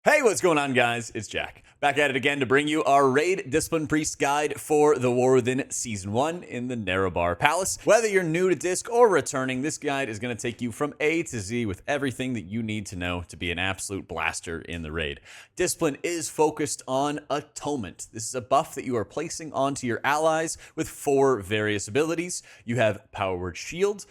Hey, what's going on, guys? It's Jack. Back at it again to bring you our Raid Discipline Priest guide for the War Within Season 1 in the Narrowbar Palace. Whether you're new to Disc or returning, this guide is going to take you from A to Z with everything that you need to know to be an absolute blaster in the raid. Discipline is focused on Atonement. This is a buff that you are placing onto your allies with 4 various abilities. You have Power Word Shield,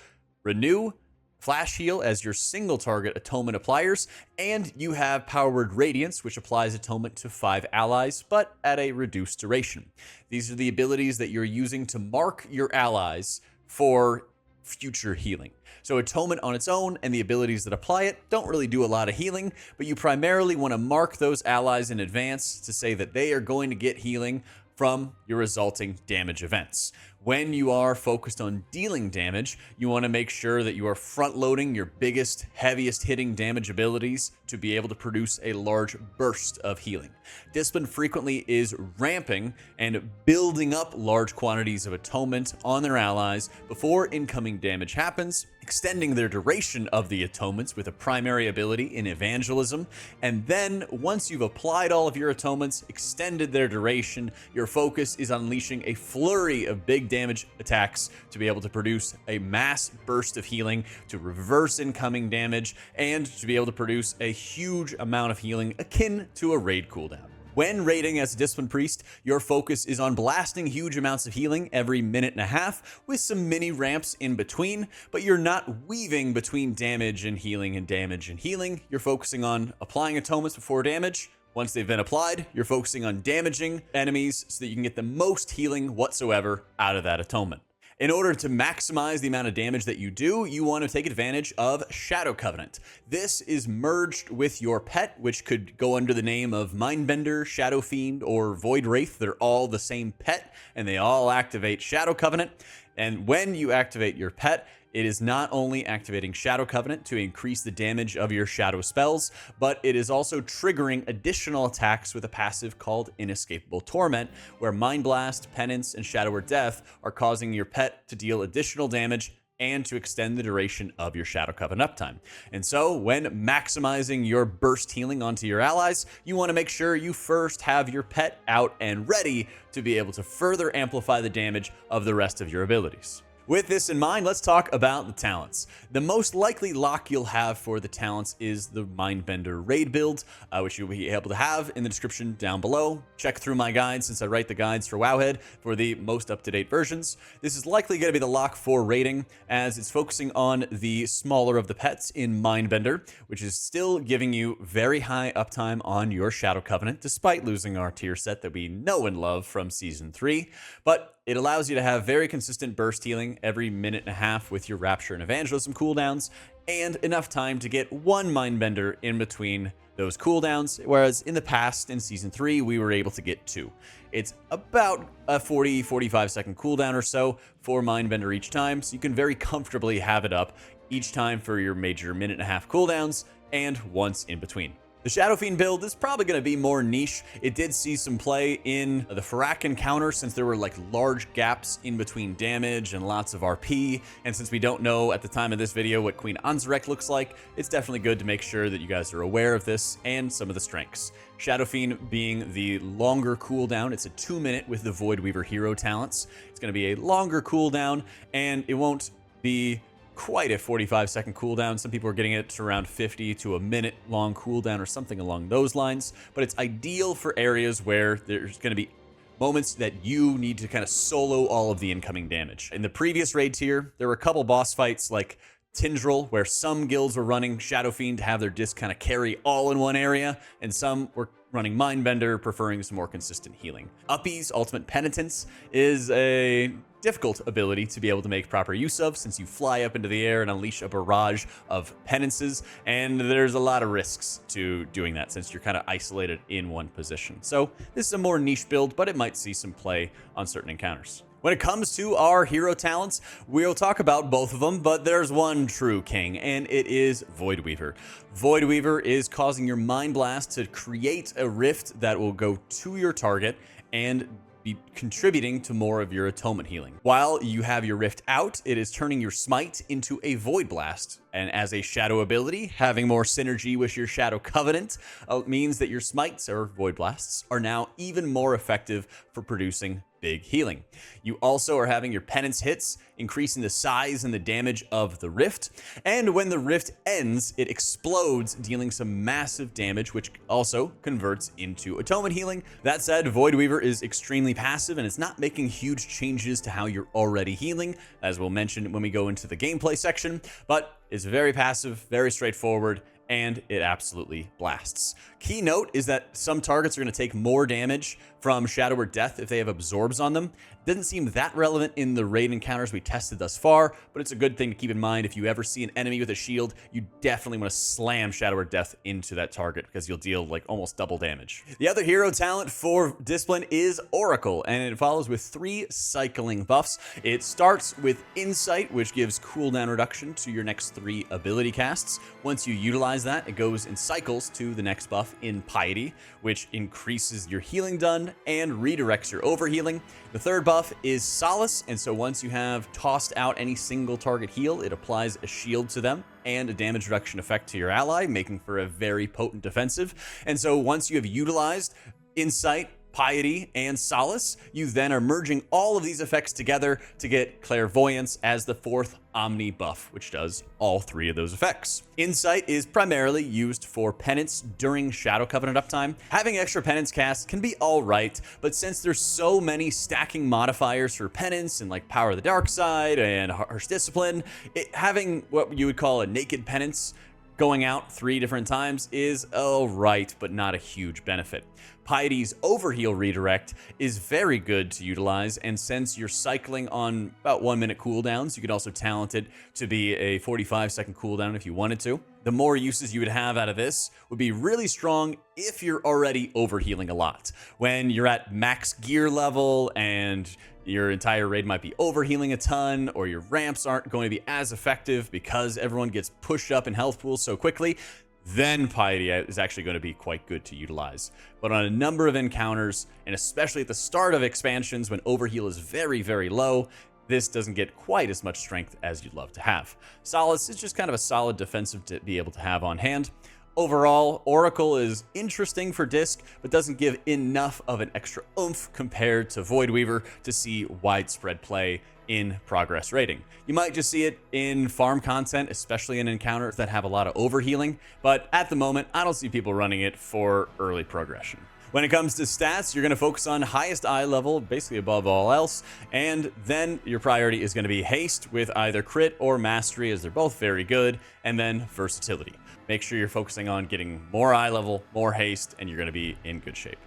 Renew, Flash Heal as your single target Atonement appliers, and you have Power Word Radiance, which applies Atonement to 5 allies, but at a reduced duration. These are the abilities that you're using to mark your allies for future healing. So Atonement on its own and the abilities that apply it don't really do a lot of healing, but you primarily want to mark those allies in advance to say that they are going to get healing from your resulting damage events. When you are focused on dealing damage, you want to make sure that you are front-loading your biggest, heaviest hitting damage abilities to be able to produce a large burst of healing. Discipline frequently is ramping and building up large quantities of Atonement on their allies before incoming damage happens, extending their duration of the Atonements with a primary ability in Evangelism, and then once you've applied all of your Atonements, extended their duration, your focus is unleashing a flurry of big damage attacks to be able to produce a mass burst of healing, to reverse incoming damage, and to be able to produce a huge amount of healing akin to a raid cooldown. When raiding as a Discipline Priest, your focus is on blasting huge amounts of healing every minute and a half with some mini ramps in between, but you're not weaving between damage and healing and damage and healing. You're focusing on applying Atonements before damage. Once they've been applied, you're focusing on damaging enemies so that you can get the most healing whatsoever out of that Atonement. In order to maximize the amount of damage that you do, you want to take advantage of Shadow Covenant. This is merged with your pet, which could go under the name of Mindbender, Shadow Fiend, or Void Wraith. They're all the same pet, and they all activate Shadow Covenant. And when you activate your pet, it is not only activating Shadow Covenant to increase the damage of your shadow spells, but it is also triggering additional attacks with a passive called Inescapable Torment, where Mind Blast, Penance, and Shadow Word Death are causing your pet to deal additional damage and to extend the duration of your Shadow Covenant uptime. And so, when maximizing your burst healing onto your allies, you want to make sure you first have your pet out and ready to be able to further amplify the damage of the rest of your abilities. With this in mind, let's talk about the talents. The most likely lock you'll have for the talents is the Mindbender raid build, which you'll be able to have in the description down below. Check through my guides since I write the guides for Wowhead for the most up-to-date versions. This is likely going to be the lock for raiding, as it's focusing on the smaller of the pets in Mindbender, which is still giving you very high uptime on your Shadow Covenant, despite losing our tier set that we know and love from Season 3. But it allows you to have very consistent burst healing every minute and a half with your Rapture and Evangelism cooldowns, and enough time to get one Mindbender in between those cooldowns, whereas in the past, in Season 3, we were able to get 2. It's about a 40-45 second cooldown or so for Mindbender each time, so you can very comfortably have it up each time for your major minute and a half cooldowns, and once in between. The Shadow Fiend build is probably going to be more niche. It did see some play in the Farak encounter since there were like large gaps in between damage and lots of RP. And since we don't know at the time of this video what Queen Anzarek looks like, it's definitely good to make sure that you guys are aware of this and some of the strengths. Shadow Fiend being the longer cooldown, it's a 2-minute with the Void Weaver hero talents. It's going to be a longer cooldown, and it won't be quite a 45-second cooldown. Some people are getting it to around 50 to a minute long cooldown or something along those lines, but it's ideal for areas where there's going to be moments that you need to kind of solo all of the incoming damage. In the previous raid tier, there were a couple boss fights like Tindril, where some guilds were running Shadow Fiend to have their disc kind of carry all in one area, and some were running Mindbender, preferring some more consistent healing. Uppy's Ultimate Penitence is a difficult ability to be able to make proper use of, since you fly up into the air and unleash a barrage of penances, and there's a lot of risks to doing that since you're kind of isolated in one position. So this is a more niche build, but it might see some play on certain encounters. When it comes to our hero talents, we'll talk about both of them, but there's one true king, and it is Void Weaver. Void Weaver is causing your Mind Blast to create a rift that will go to your target and be contributing to more of your atonement healing. While you have your Rift out, it is turning your Smite into a Void Blast. And as a Shadow ability, having more synergy with your Shadow Covenant means that your Smites, or Void Blasts, are now even more effective for producing big healing. You also are having your penance hits, increasing the size and the damage of the Rift. And when the Rift ends, it explodes, dealing some massive damage, which also converts into atonement healing. That said, Void Weaver is extremely passive and it's not making huge changes to how you're already healing, as we'll mention when we go into the gameplay section, but it's very passive, very straightforward, and it absolutely blasts. Key note is that some targets are going to take more damage from Shadow or Death if they have absorbs on them. Doesn't seem that relevant in the raid encounters we tested thus far, but it's a good thing to keep in mind. If you ever see an enemy with a shield, you definitely want to slam Shadow or Death into that target because you'll deal like almost double damage. The other hero talent for Discipline is Oracle, and it follows with 3 cycling buffs. It starts with Insight, which gives cooldown reduction to your next 3 ability casts. Once you utilize that, it goes in cycles to the next buff in Piety, which increases your healing done and redirects your overhealing. The third buff is Solace, and so once you have tossed out any single target heal, it applies a shield to them and a damage reduction effect to your ally, making for a very potent defensive. And so once you have utilized Insight, Piety, and Solace, you then are merging all of these effects together to get Clairvoyance as the 4th Omni buff, which does all 3 of those effects. Insight is primarily used for penance during Shadow Covenant uptime. Having extra penance casts can be alright, but since there's so many stacking modifiers for penance and like Power of the Dark Side and Harsh Discipline, having what you would call a naked penance going out 3 different times is alright, but not a huge benefit. Piety's Overheal redirect is very good to utilize, and since you're cycling on about 1-minute cooldowns, you could also talent it to be a 45-second cooldown if you wanted to. The more uses you would have out of this would be really strong if you're already overhealing a lot. When you're at max gear level and your entire raid might be overhealing a ton, or your ramps aren't going to be as effective because everyone gets pushed up in health pools so quickly, then Piety is actually going to be quite good to utilize. But on a number of encounters, and especially at the start of expansions when overheal is very, very low, this doesn't get quite as much strength as you'd love to have. Solace is just kind of a solid defensive to be able to have on hand. Overall, Oracle is interesting for disc, but doesn't give enough of an extra oomph compared to Void Weaver to see widespread play in progress rating. You might just see it in farm content, especially in encounters that have a lot of overhealing, but at the moment, I don't see people running it for early progression. When it comes to stats, you're going to focus on highest eye level, basically above all else, and then your priority is going to be haste with either crit or mastery, as they're both very good, and then versatility. Make sure you're focusing on getting more eye level, more haste, and you're going to be in good shape.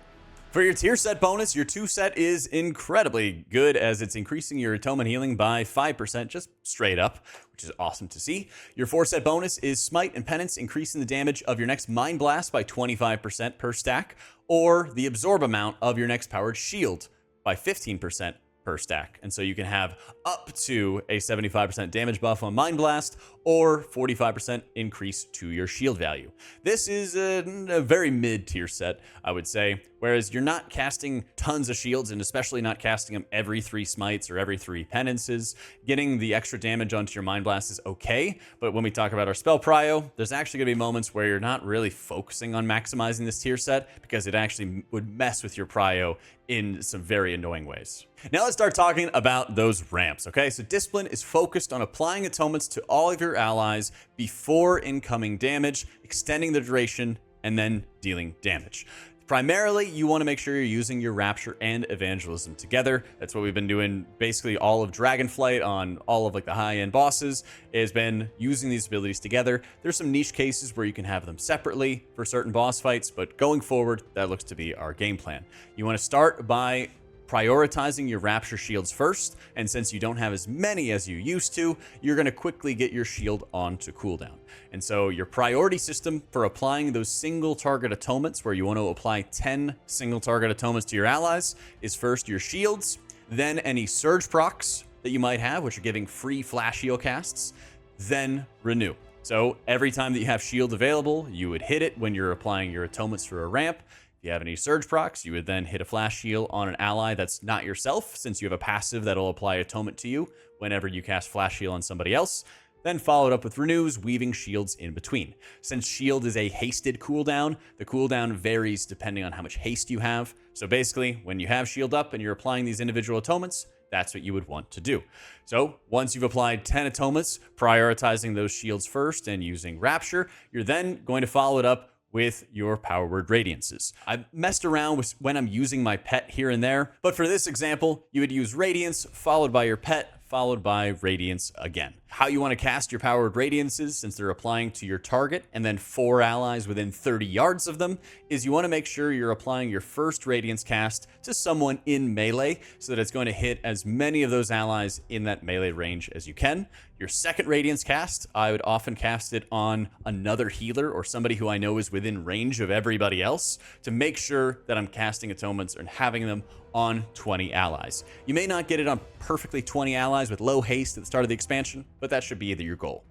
For your tier set bonus, your 2 set is incredibly good as it's increasing your atonement healing by 5% just straight up, which is awesome to see. Your 4 set bonus is Smite and Penance, increasing the damage of your next Mind Blast by 25% per stack, or the absorb amount of your next powered shield by 15% per stack. And so you can have up to a 75% damage buff on Mind Blast or 45% increase to your shield value. This is a very mid-tier set, I would say, whereas you're not casting tons of shields and especially not casting them every 3 smites or every 3 penances. Getting the extra damage onto your Mind Blast is okay, but when we talk about our spell prio, there's actually going to be moments where you're not really focusing on maximizing this tier set because it actually would mess with your prio in some very annoying ways. Now let's start talking about those ramps, okay? So Discipline is focused on applying atonements to all of your allies before incoming damage, extending the duration, and then dealing damage. Primarily, you want to make sure you're using your Rapture and Evangelism together. That's what we've been doing basically all of Dragonflight on all of like the high-end bosses, has been using these abilities together. There's some niche cases where you can have them separately for certain boss fights, but going forward, that looks to be our game plan. You want to start by prioritizing your Rapture shields first, and since you don't have as many as you used to, you're going to quickly get your shield onto cooldown. And so your priority system for applying those single target atonements, where you want to apply 10 single target atonements to your allies, is first your shields, then any surge procs that you might have, which are giving free flash heal casts, then renew. So every time that you have shield available, you would hit it when you're applying your atonements for a ramp. If you have any surge procs, you would then hit a flash heal on an ally that's not yourself, since you have a passive that'll apply atonement to you whenever you cast flash heal on somebody else. Then followed up with renews, weaving shields in between. Since shield is a hasted cooldown, the cooldown varies depending on how much haste you have. So basically, when you have shield up and you're applying these individual atonements, that's what you would want to do. So once you've applied 10 atonements, prioritizing those shields first and using Rapture, you're then going to follow it up with your power word radiances. I've messed around with when I'm using my pet here and there, but for this example, you would use Radiance followed by your pet, followed by Radiance again. How you want to cast your powered radiances, since they're applying to your target and then 4 allies within 30 yards of them, is you want to make sure you're applying your first radiance cast to someone in melee so that it's going to hit as many of those allies in that melee range as you can. Your second radiance cast, I would often cast it on another healer or somebody who I know is within range of everybody else to make sure that I'm casting atonements and having them on 20 allies. You may not get it on perfectly 20 allies with low haste at the start of the expansion, but that should be your goal.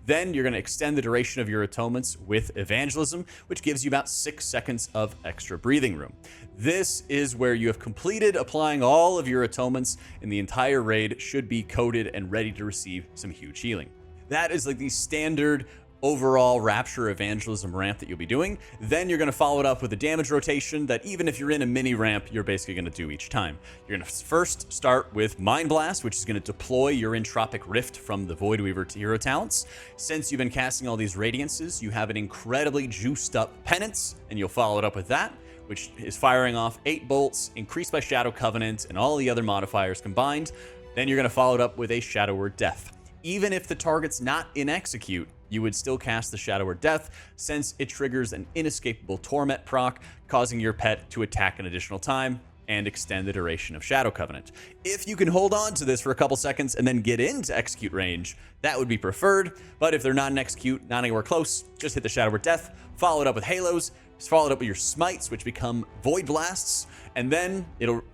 Then you're going to extend the duration of your atonements with Evangelism, which gives you about 6 seconds of extra breathing room. This is where you have completed applying all of your atonements, and the entire raid should be coated and ready to receive some huge healing. That is like the standard overall Rapture Evangelism ramp that you'll be doing. Then you're going to follow it up with a damage rotation that even if you're in a mini ramp, you're basically going to do each time. You're going to first start with Mind Blast, which is going to deploy your Entropic Rift from the Void Weaver hero talents. Since you've been casting all these radiances, you have an incredibly juiced up Penance, and you'll follow it up with that, which is firing off 8 bolts, increased by Shadow Covenant, and all the other modifiers combined. Then you're going to follow it up with a Shadow Word Death. Even if the target's not in execute, you would still cast the Shadow Word Death, since it triggers an inescapable Torment proc, causing your pet to attack an additional time and extend the duration of Shadow Covenant. If you can hold on to this for a couple seconds and then get into execute range, that would be preferred, but if they're not in execute, not anywhere close, just hit the Shadow Word Death, follow it up with Halos, follow it up with your Smites, which become Void Blasts, and then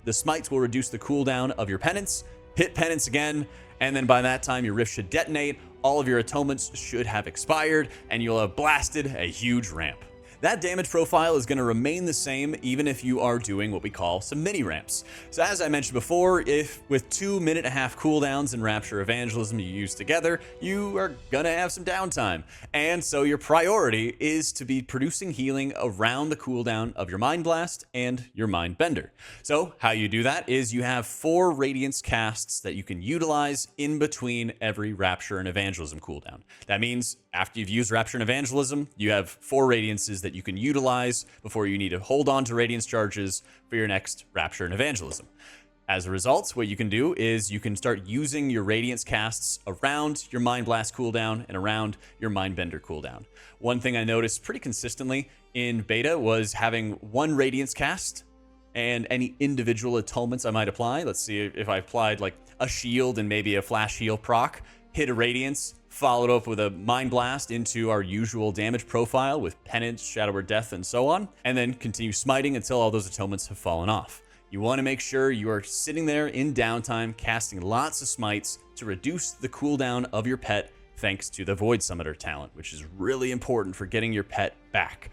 the Smites will reduce the cooldown of your Penance, hit Penance again, and then by that time your Rift should detonate, all of your atonements should have expired, and you'll have blasted a huge ramp. That damage profile is going to remain the same even if you are doing what we call some mini ramps. So as I mentioned before, if with 2.5 minute cooldowns in Rapture Evangelism you use together, you are going to have some downtime. And so your priority is to be producing healing around the cooldown of your Mind Blast and your Mind Bender. So how you do that is you have 4 Radiance casts that you can utilize in between every Rapture and Evangelism cooldown. That means after you've used Rapture and Evangelism, you have 4 Radiances that you can utilize before you need to hold on to Radiance charges for your next Rapture and Evangelism. As a result, what you can do is you can start using your Radiance casts around your Mind Blast cooldown and around your Mind Bender cooldown. One thing I noticed pretty consistently in beta was having 1 Radiance cast and any individual atonements I might apply. Let's see if I applied like a shield and maybe a flash heal proc, hit a Radiance, followed up with a Mind Blast into our usual damage profile with Penance, Shadow Word Death, and so on, and then continue smiting until all those atonements have fallen off. You want to make sure you are sitting there in downtime, casting lots of smites to reduce the cooldown of your pet thanks to the Void Summoner talent, which is really important for getting your pet back.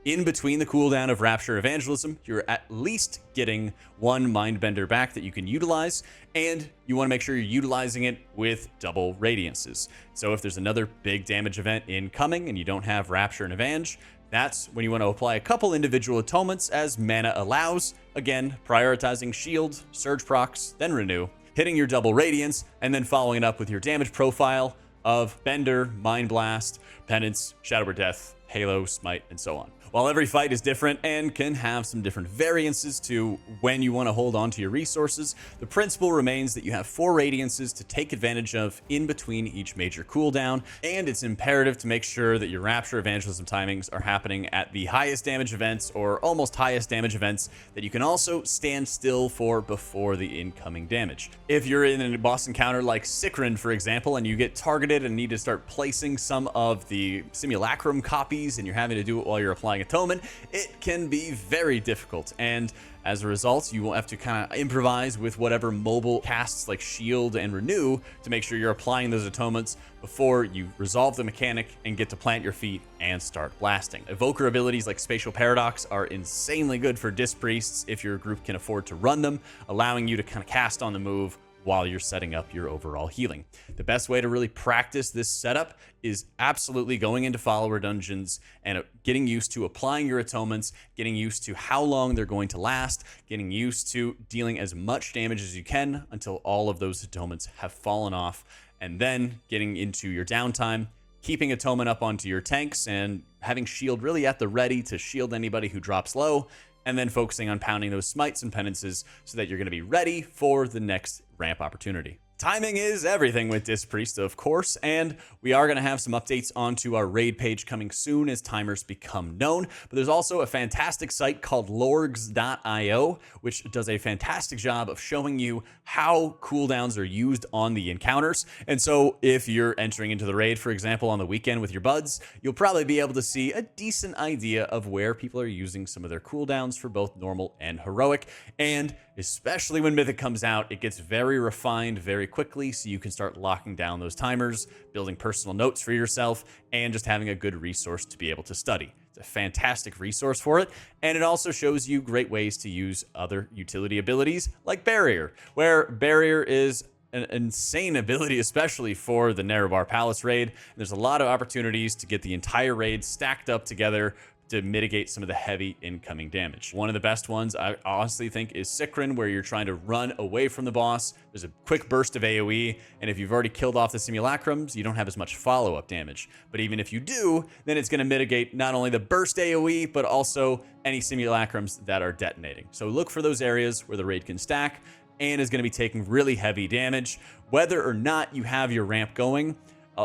In between the cooldown of Rapture Evangelism, you're at least getting 1 Mind Bender back that you can utilize, and you want to make sure you're utilizing it with double Radiances. So if there's another big damage event incoming and you don't have Rapture and Evang, that's when you want to apply a couple individual atonements as mana allows, again, prioritizing Shield, Surge procs, then Renew, hitting your double Radiance, and then following it up with your damage profile of Bender, Mind Blast, Penance, Shadow Word Death, Halo, Smite, and so on. While every fight is different and can have some different variances to when you want to hold on to your resources, the principle remains that you have 4 Radiances to take advantage of in between each major cooldown, and it's imperative to make sure that your Rapture Evangelism timings are happening at the highest damage events or almost highest damage events that you can also stand still for before the incoming damage. If you're in a boss encounter like Sikrin, for example, and you get targeted and need to start placing some of the Simulacrum copies and you're having to do it while you're applying atonement, it can be very difficult. And as a result, you will have to kind of improvise with whatever mobile casts like Shield and Renew to make sure you're applying those atonements before you resolve the mechanic and get to plant your feet and start blasting. Evoker abilities like Spatial Paradox are insanely good for Disc Priests if your group can afford to run them, allowing you to kind of cast on the move while you're setting up your overall healing. The best way to really practice this setup is absolutely going into follower dungeons and getting used to applying your atonements, getting used to how long they're going to last, getting used to dealing as much damage as you can until all of those atonements have fallen off, and then getting into your downtime, keeping atonement up onto your tanks and having shield really at the ready to shield anybody who drops low, and then focusing on pounding those smites and penances so that you're going to be ready for the next ramp opportunity. Timing is everything with Disc Priest, of course, and we are going to have some updates onto our raid page coming soon as timers become known. But there's also a fantastic site called lorgs.io, which does a fantastic job of showing you how cooldowns are used on the encounters. And so if you're entering into the raid, for example, on the weekend with your buds, you'll probably be able to see a decent idea of where people are using some of their cooldowns for both normal and heroic. And especially when Mythic comes out, it gets very refined very quickly, so you can start locking down those timers, building personal notes for yourself, and just having a good resource to be able to study. It's a fantastic resource for it, and it also shows you great ways to use other utility abilities like Barrier, where Barrier is an insane ability, especially for the Nerebar Palace raid. There's a lot of opportunities to get the entire raid stacked up together to mitigate some of the heavy incoming damage. One of the best ones I honestly think is Sikrin, where you're trying to run away from the boss. There's a quick burst of AoE, and if you've already killed off the simulacrums, you don't have as much follow-up damage. But even if you do, then it's going to mitigate not only the burst AoE, but also any simulacrums that are detonating. So look for those areas where the raid can stack and is going to be taking really heavy damage. Whether or not you have your ramp going,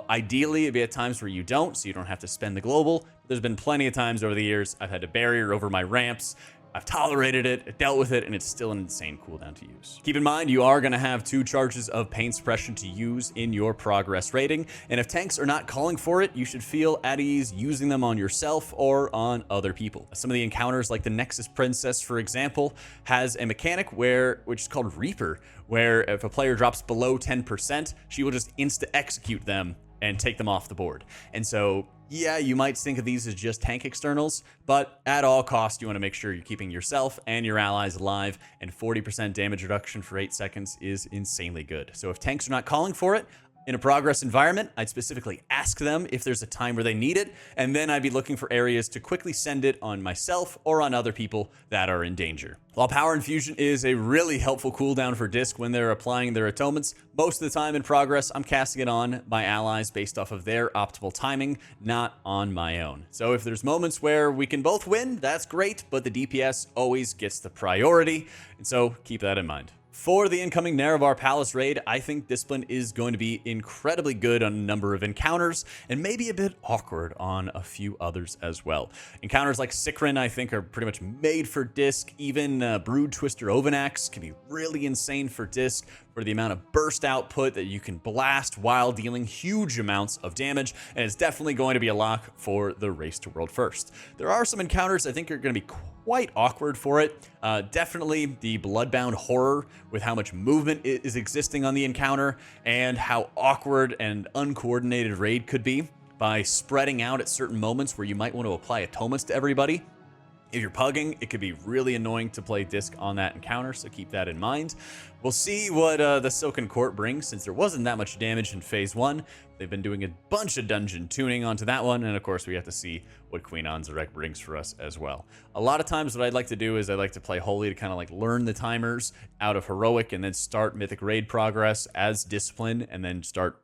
ideally, it'd be at times where you don't, so you don't have to spend the global. There's been plenty of times over the years I've had to barrier over my ramps. I've tolerated it, dealt with it, and it's still an insane cooldown to use. Keep in mind, you are going to have 2 charges of pain suppression to use in your progress rating, and if tanks are not calling for it, you should feel at ease using them on yourself or on other people. Some of the encounters, like the Nexus Princess, for example, has a mechanic which is called Reaper, where if a player drops below 10%, she will just insta-execute them and take them off the board. And so, yeah, you might think of these as just tank externals, but at all costs, you want to make sure you're keeping yourself and your allies alive, and 40% damage reduction for 8 seconds is insanely good. So if tanks are not calling for it, in a progress environment, I'd specifically ask them if there's a time where they need it, and then I'd be looking for areas to quickly send it on myself or on other people that are in danger. While Power Infusion is a really helpful cooldown for Disc when they're applying their atonements, most of the time in progress, I'm casting it on my allies based off of their optimal timing, not on my own. So if there's moments where we can both win, that's great, but the DPS always gets the priority, and so keep that in mind. For the incoming Nerebar Palace raid, I think Discipline is going to be incredibly good on a number of encounters, and maybe a bit awkward on a few others as well. Encounters like Sikrin, I think, are pretty much made for Disc. Even Brood Twister Ovanax can be really insane for Disc, for the amount of burst output that you can blast while dealing huge amounts of damage, and it's definitely going to be a lock for the Race to World First. There are some encounters I think are going to be quite awkward for it. Definitely the Bloodbound Horror, with how much movement is existing on the encounter and how awkward and uncoordinated raid could be by spreading out at certain moments where you might want to apply atonements to everybody. If you're pugging, it could be really annoying to play Disc on that encounter, so keep that in mind. We'll see what the Silken Court brings, since there wasn't that much damage in Phase 1. They've been doing a bunch of dungeon tuning onto that one, and of course we have to see what Queen Anzarek brings for us as well. A lot of times what I'd like to do is I like to play Holy to kind of like learn the timers out of Heroic, and then start Mythic Raid progress as Discipline, and then start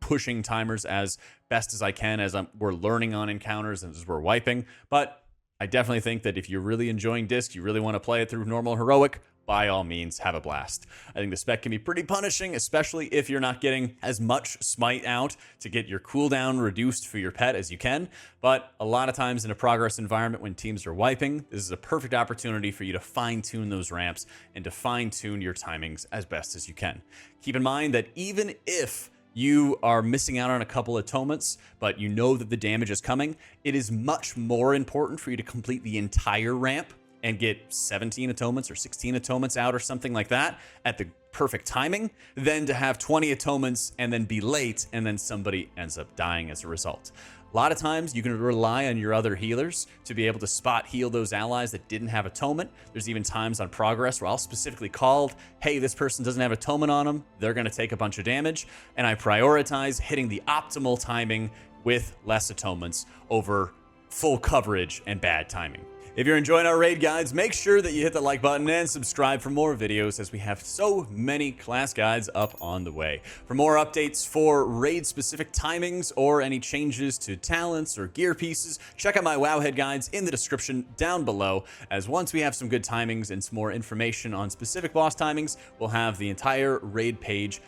pushing timers as best as I can as we're learning on encounters and as we're wiping. But I definitely think that if you're really enjoying Disc, you really want to play it through normal Heroic, by all means, have a blast. I think the spec can be pretty punishing, especially if you're not getting as much smite out to get your cooldown reduced for your pet as you can. But a lot of times in a progress environment when teams are wiping, this is a perfect opportunity for you to fine-tune those ramps and to fine-tune your timings as best as you can. Keep in mind that even if you are missing out on a couple atonements, but you know that the damage is coming, it is much more important for you to complete the entire ramp and get 17 atonements or 16 atonements out or something like that at the perfect timing than to have 20 atonements and then be late and then somebody ends up dying as a result. A lot of times you can rely on your other healers to be able to spot heal those allies that didn't have atonement. There's even times on progress where I'll specifically called, hey, this person doesn't have atonement on them, they're going to take a bunch of damage, and I prioritize hitting the optimal timing with less atonements over full coverage and bad timing. If you're enjoying our raid guides, make sure that you hit the like button and subscribe for more videos, as we have so many class guides up on the way. For more updates for raid specific timings or any changes to talents or gear pieces, check out my Wowhead guides in the description down below, as once we have some good timings and some more information on specific boss timings, we'll have the entire raid page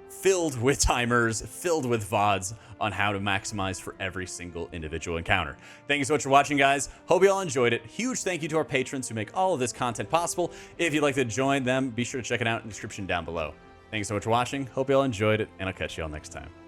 filled with timers, filled with VODs on how to maximize for every single individual encounter. Thank you so much for watching, guys. Hope you all enjoyed it. Huge thank you to our patrons who make all of this content possible. If you'd like to join them, be sure to check it out in the description down below. Thank you so much for watching. Hope you all enjoyed it, and I'll catch you all next time.